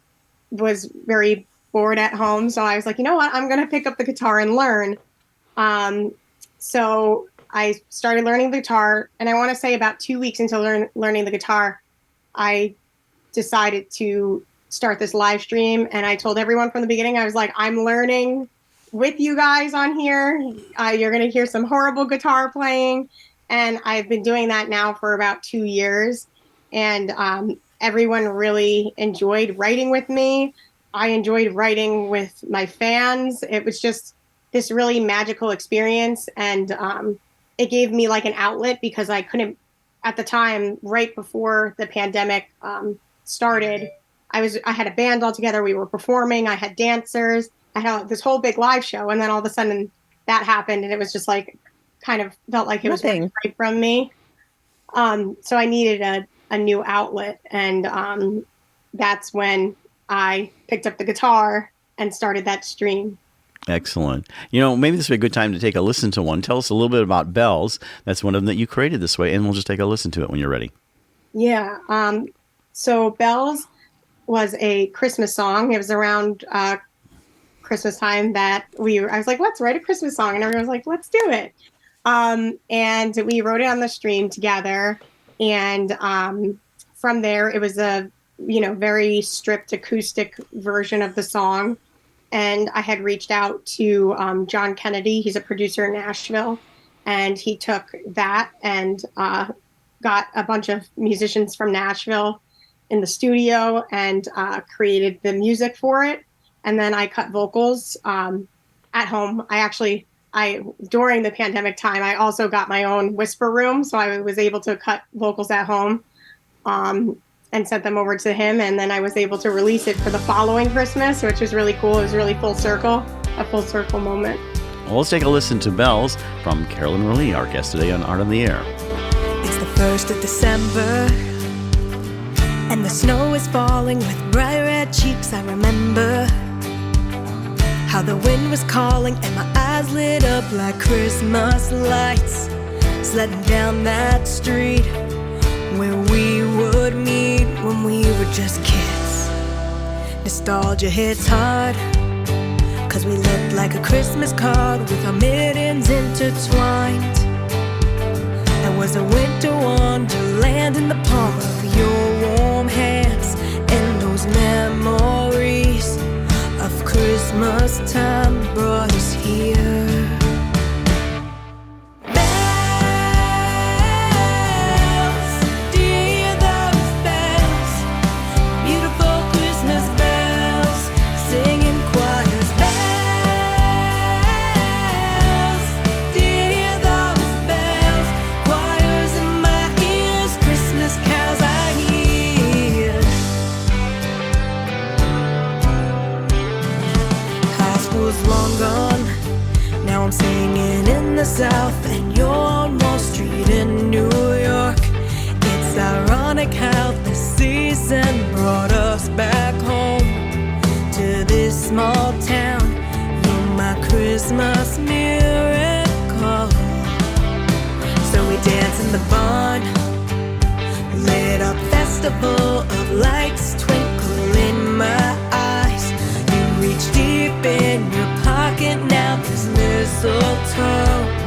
was very bored at home. So I was like, you know what, I'm going to pick up the guitar and learn. So I started learning the guitar, and I want to say about 2 weeks into learning the guitar, I decided to start this live stream. And I told everyone from the beginning, I was like, I'm learning with you guys on here. You're going to hear some horrible guitar playing. And I've been doing that now for about 2 years. And everyone really enjoyed writing with me. I enjoyed writing with my fans. It was just this really magical experience. And it gave me like an outlet because I couldn't, at the time, right before the pandemic started, I had a band all together. We were performing. I had dancers. I had this whole big live show. And then all of a sudden that happened. And it was just like, kind of felt like it was right from me. So I needed a new outlet. And that's when I picked up the guitar and started that stream. Excellent. Maybe this would be a good time to take a listen to one. Tell us a little bit about Bells. That's one of them that you created this way, and we'll just take a listen to it when you're ready. Yeah. So Bells was a Christmas song. It was around Christmas time that I was like, let's write a Christmas song. And everyone was like, let's do it. And we wrote it on the stream together. And from there, it was a, very stripped acoustic version of the song. And I had reached out to John Kennedy. He's a producer in Nashville. And he took that and got a bunch of musicians from Nashville in the studio and created the music for it. And then I cut vocals at home. During the pandemic time, I also got my own whisper room. So I was able to cut vocals at home and sent them over to him. And then I was able to release it for the following Christmas, which was really cool. It was really a full circle moment. Well, let's take a listen to Bells from Carolyn Marie, our guest today on Art on the Air. It's the 1st of December, and the snow is falling with bright red cheeks. I remember how the wind was calling and my eyes lit up like Christmas lights, sledding down that street where we would meet when we were just kids. Nostalgia hits hard, 'cause we looked like a Christmas card with our mittens intertwined. There was a winter wonderland in the palm of your warm hands, and those memories of Christmas time brought us here. Singing in the South, and you're on Wall Street in New York. It's ironic how the season brought us back home to this small town. You're my Christmas miracle. So we dance in the barn, lit up festival of lights twinkle in my eyes. You reach deep in your pocket, now there's mistletoe.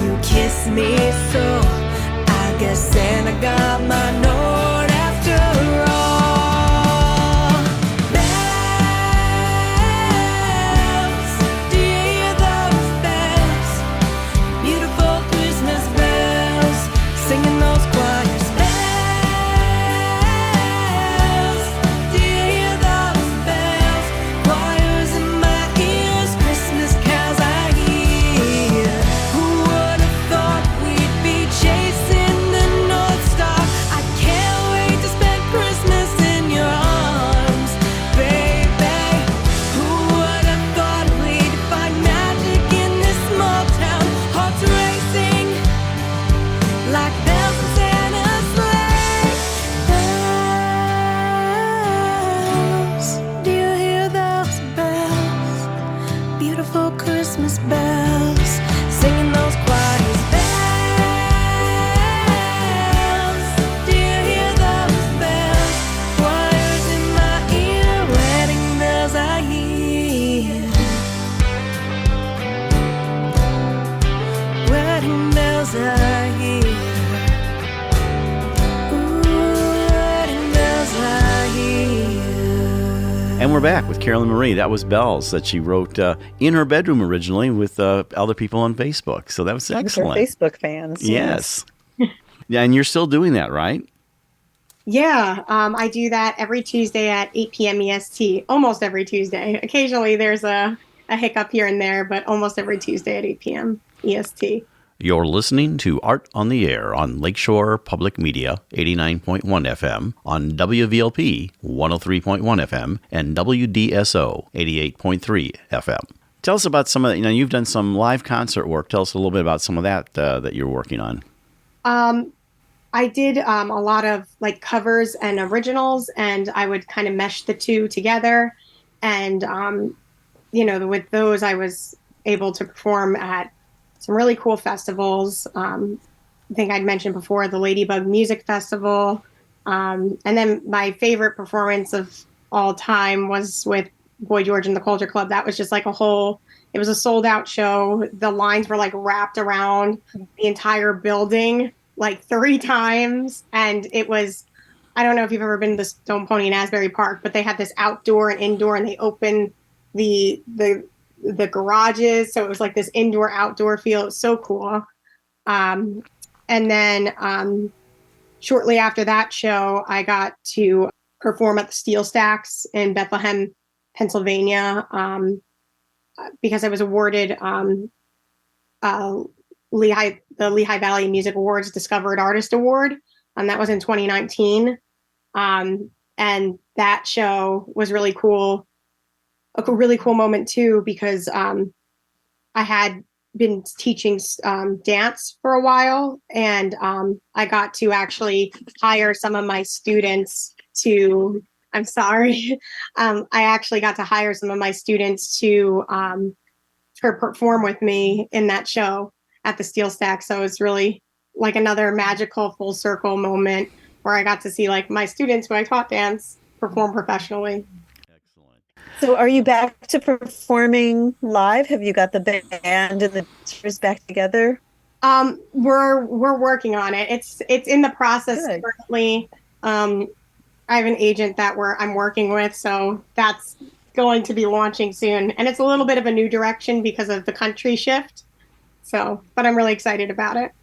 You kiss me so, I guess Santa got my note after all. Bells, do you hear those bells? Beautiful Christmas bells, singing those choirs. Bells, do you hear those bells? Choirs in my ears, Christmas carols I hear. like bells in Santa's sleigh. Bells, do you hear those bells? Beautiful Christmas bells, singing those choirs. Bells, do you hear those bells? Choirs in my ear, wedding bells I hear. Wedding bells I hear. Ooh, wedding bells I hear. And we're back with Carolyn Marie. That was Bells that she wrote in her bedroom originally with other people on Facebook. So that was With her excellent. Facebook fans. Yes. Yeah, and you're still doing that, right? Yeah, I do that every Tuesday at 8 p.m. EST, almost every Tuesday. Occasionally there's a hiccup here and there, but almost every Tuesday at 8 p.m. EST. You're listening to Art on the Air on Lakeshore Public Media, 89.1 FM, on WVLP, 103.1 FM, and WDSO, 88.3 FM. Tell us about some of the, you've done some live concert work. Tell us a little bit about some of that that you're working on. I did a lot of like covers and originals, and I would kind of mesh the two together. And, with those, I was able to perform at some really cool festivals. I think I'd mentioned before the Ladybug Music Festival. And then my favorite performance of all time was with Boy George and the Culture Club. That was just like it was a sold out show. The lines were like wrapped around the entire building like 3 times. And it was, I don't know if you've ever been to the Stone Pony in Asbury Park, but they had this outdoor and indoor, and they opened the garages. So it was like this indoor outdoor feel. It was so cool. And then shortly after that show, I got to perform at the Steel Stacks in Bethlehem, Pennsylvania, because I was awarded the Lehigh Valley Music Awards Discovered Artist Award. That was in 2019. And that show was really cool. A really cool moment too, because I had been teaching dance for a while, and I got to actually hire some of my students to, I'm sorry, I actually got to hire some of my students to perform with me in that show at the Steel Stack. So it's really like another magical full circle moment where I got to see like my students who I taught dance perform professionally. So are you back to performing live? Have you got the band and the dancers back together? We're working on it. It's in the process currently. I have an agent that I'm working with, so that's going to be launching soon. And it's a little bit of a new direction because of the country shift. So, but I'm really excited about it.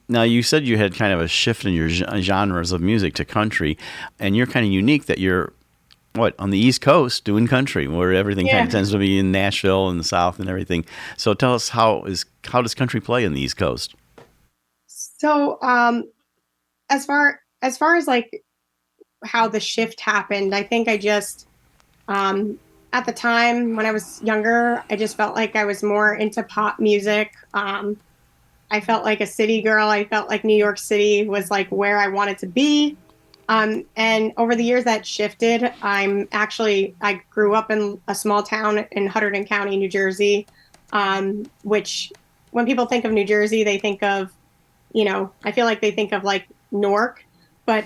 Now, you said you had kind of a shift in your genres of music to country, and you're kind of unique that you're on the East Coast doing country, where everything kind of tends to be in Nashville and the South and everything. So tell us, how does country play in the East Coast? So as far as like how the shift happened, I think I just at the time when I was younger, I just felt like I was more into pop music. I felt like a city girl. I felt like New York City was like where I wanted to be. And over the years that shifted. I grew up in a small town in Hunterdon County, New Jersey, which when people think of New Jersey, they think of, I feel like they think of like Newark, but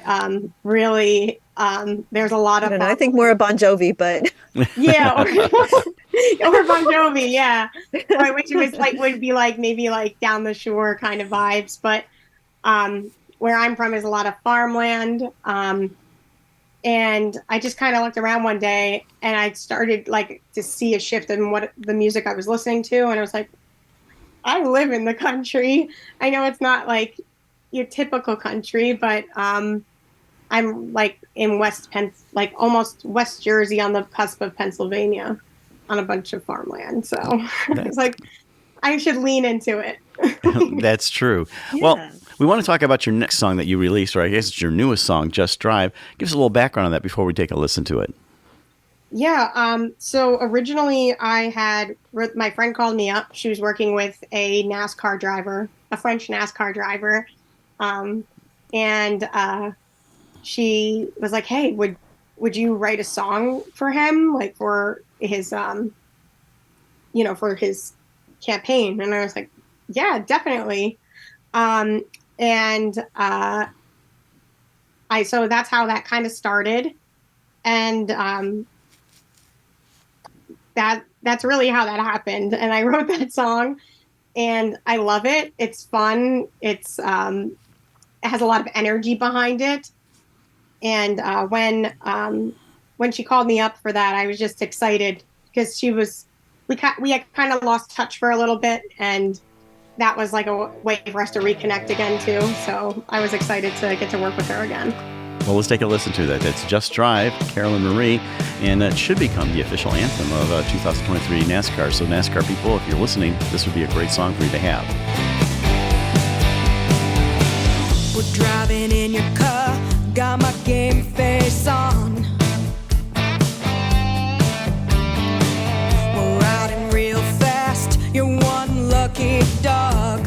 really there's a lot of. I think more of Bon Jovi, but yeah, or Bon Jovi, yeah, right, which was like would be like maybe like down the shore kind of vibes, but where I'm from is a lot of farmland. And I just kind of looked around one day and I started like to see a shift in what the music I was listening to. And I was like, I live in the country. I know it's not like your typical country, but I'm like in almost West Jersey on the cusp of Pennsylvania on a bunch of farmland. So it's like, I should lean into it. That's true. Yeah. Well, we want to talk about your next song that you released, or I guess it's your newest song, Just Drive. Give us a little background on that before we take a listen to it. Yeah. So originally my friend called me up. She was working with a French NASCAR driver. And she was like, "Hey, would you write a song for him, like for his for his campaign?" And I was like, "Yeah, definitely." And I so that's how that kind of started, and that's really how that happened. And I wrote that song, and I love it. It's fun. It has a lot of energy behind it. And when she called me up for that, I was just excited because we had kind of lost touch for a little bit, and that was like a way for us to reconnect again too. So I was excited to get to work with her again. Well, let's take a listen to that. That's Just Drive, Carolyn Marie, and it should become the official anthem of 2023 NASCAR. So NASCAR people, if you're listening, this would be a great song for you to have. We're driving in your car, got my game face on. We're riding real fast, you're one lucky dog.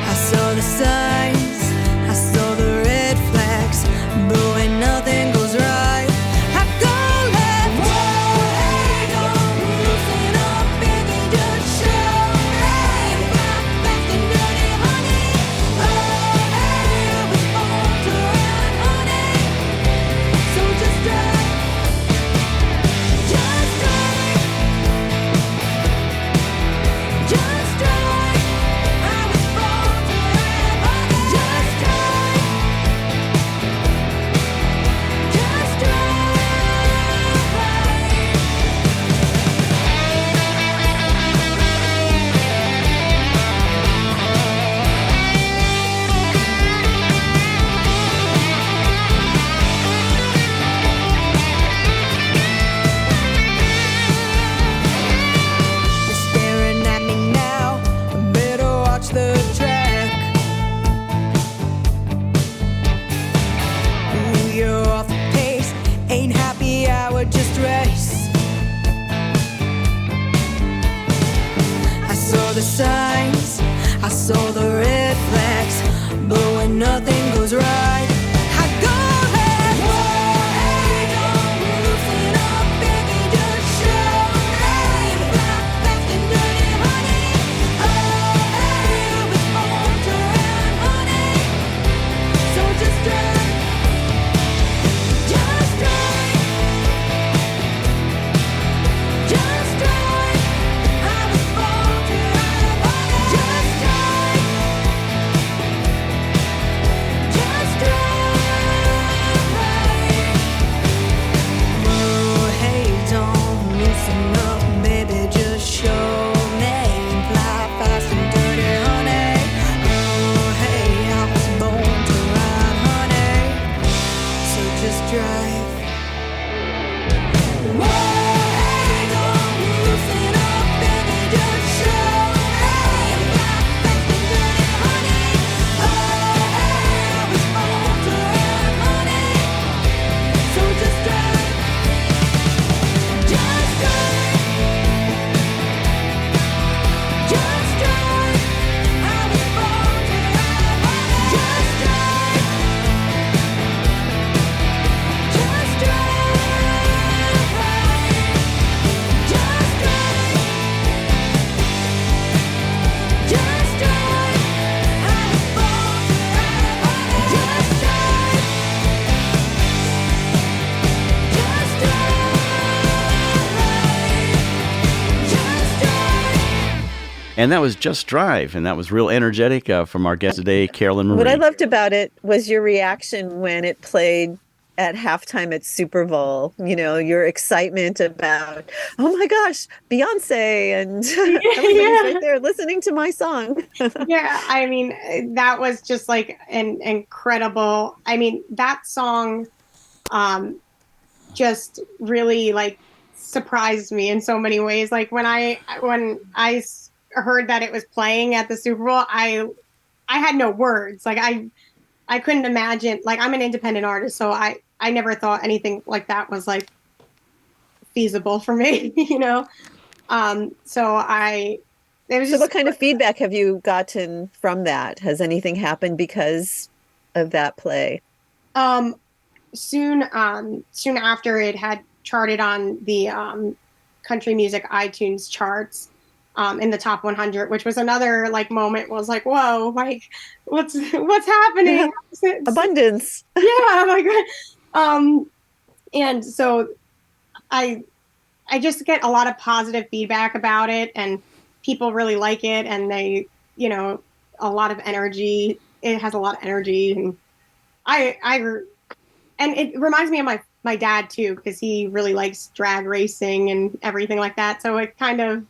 I saw the signs, I saw the red flags, but when nothing goes right, I go left. Whoa, hey, don't loosen up, baby, just show me. Fly fast and dirty, honey. Oh, hey, I was born to run, honey. So just drive, just drive, just drive. I was born to run, honey. Just drive, just drive. You're staring at me now, better watch the track. Ooh, you're off the pace, ain't happy hour, just race. I saw the signs, I saw the red flags, but when nothing goes right, I go left. Whoa, hey, don't loosen up, baby, just show me. Fly fast and dirty, honey. Oh, hey, I was born to run, honey. So just drive, just drive, just drive. I was born to run, honey. Just drive, just drive. Oh, hey, don't loosen up, baby, just show me. Fly fast and dirty, honey. Oh, hey, I was born to ride, honey. So just drive. Whoa, hey, don't loosen up, baby, just show me. Fly fast and dirty, honey. Oh, hey, I was born to ride, honey. So just drive, just drive, just drive. I was born to ride, honey. Just drive, just drive, just drive, just drive. I was born to ride, honey. Just drive, just drive, just drive. And that was Just Drive, and that was real energetic from our guest today, Carolyn Marie. What I loved about it was your reaction when it played at halftime at Super Bowl. You know, your excitement about, oh my gosh, Beyonce, and everybody's right there listening to my song. Yeah, I mean, that was just like an incredible. I mean, that song just really like surprised me in so many ways. Like when I heard that it was playing at the Super Bowl, I had no words. Like I couldn't imagine. Like I'm an independent artist, so I never thought anything like that was like feasible for me, you know. So I it was So just what kind of feedback have you gotten from that? Has anything happened because of that play? soon after it had charted on the country music iTunes charts in the top 100, which was another like moment. Was like, whoa, like what's happening? Abundance. Yeah, my God. And so I just get a lot of positive feedback about it, and people really like it, and they, a lot of energy. It has a lot of energy, and and it reminds me of my dad too, because he really likes drag racing and everything like that. So it kind of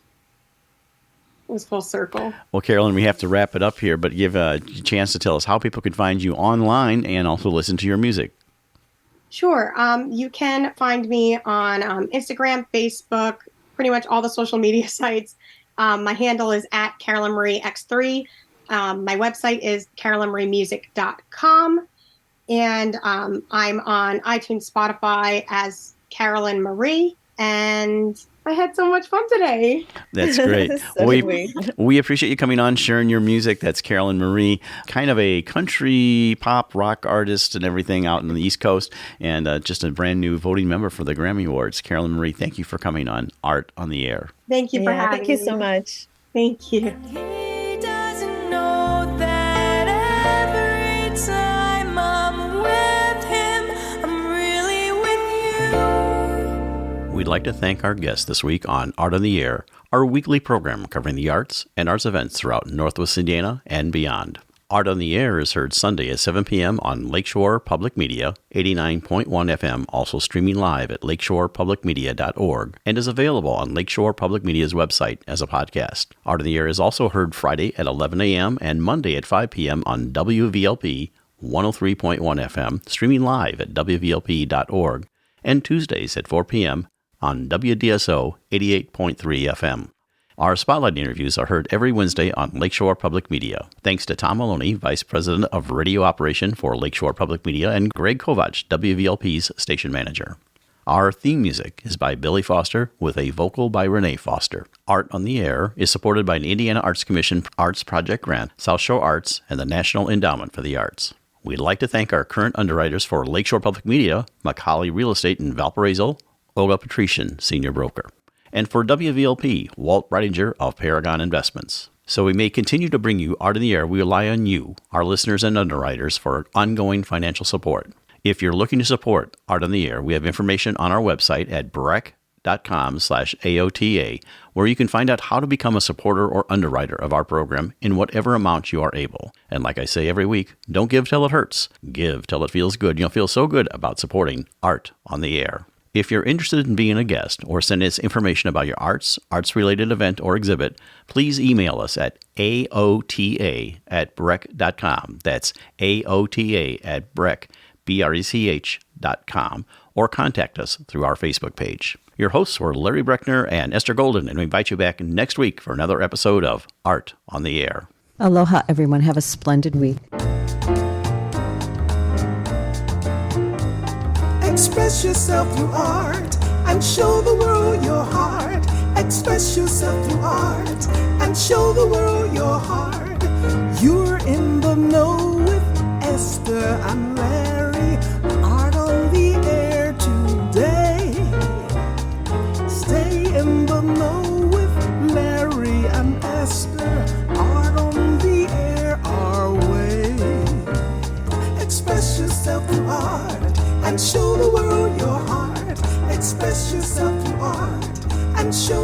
was full circle. Well, Carolyn, we have to wrap it up here, but give a chance to tell us how people can find you online and also listen to your music. Sure. You can find me on Instagram, Facebook, pretty much all the social media sites. My handle is at Carolyn Marie X3. My website is carolynmariemusic.com. And I'm on iTunes, Spotify as Carolyn Marie. And I had so much fun today. That's great. So did we. We appreciate you coming on, sharing your music. That's Carolyn Marie, kind of a country pop rock artist and everything out in the East Coast, and just a brand new voting member for the Grammy Awards. Carolyn Marie, thank you for coming on Art on the Air. Thank you for having Thank you me. so much. Thank you. He doesn't know that every time I'm with him, I'm really with you. We'd like to thank our guests this week on Art on the Air, our weekly program covering the arts and arts events throughout Northwest Indiana and beyond. Art on the Air is heard Sunday at 7 p.m. on Lakeshore Public Media, 89.1 FM, also streaming live at lakeshorepublicmedia.org, and is available on Lakeshore Public Media's website as a podcast. Art on the Air is also heard Friday at 11 a.m. and Monday at 5 p.m. on WVLP 103.1 FM, streaming live at wvlp.org, and Tuesdays at 4 p.m. on WDSO 88.3 FM. Our Spotlight interviews are heard every Wednesday on Lakeshore Public Media. Thanks to Tom Maloney, Vice President of Radio Operation for Lakeshore Public Media, and Greg Kovach, WVLP's Station Manager. Our theme music is by Billy Foster with a vocal by Renee Foster. Art on the Air is supported by an Indiana Arts Commission Arts Project Grant, South Shore Arts, and the National Endowment for the Arts. We'd like to thank our current underwriters for Lakeshore Public Media, Macaulay Real Estate in Valparaiso, Olga Patrician, Senior Broker. And for WVLP, Walt Breidinger of Paragon Investments. So we may continue to bring you Art in the Air. We rely on you, our listeners and underwriters, for ongoing financial support. If you're looking to support Art on the Air, we have information on our website at breck.com/AOTA, where you can find out how to become a supporter or underwriter of our program in whatever amount you are able. And like I say every week, don't give till it hurts. Give till it feels good. You'll feel so good about supporting Art on the Air. If you're interested in being a guest or send us information about your arts-related event or exhibit, please email us at aota@breck.com. That's aota@breck.com, or contact us through our Facebook page. Your hosts were Larry Breckner and Esther Golden, and we invite you back next week for another episode of Art on the Air. Aloha, everyone. Have a splendid week. Express yourself through art and show the world your heart. Express yourself through art and show the world your heart. You're in the know with Esther and Larry. Art on the Air today. Stay in the know with Larry and Esther. Art on the Air our way. Express yourself through art and show the world your heart. Express yourself through art and show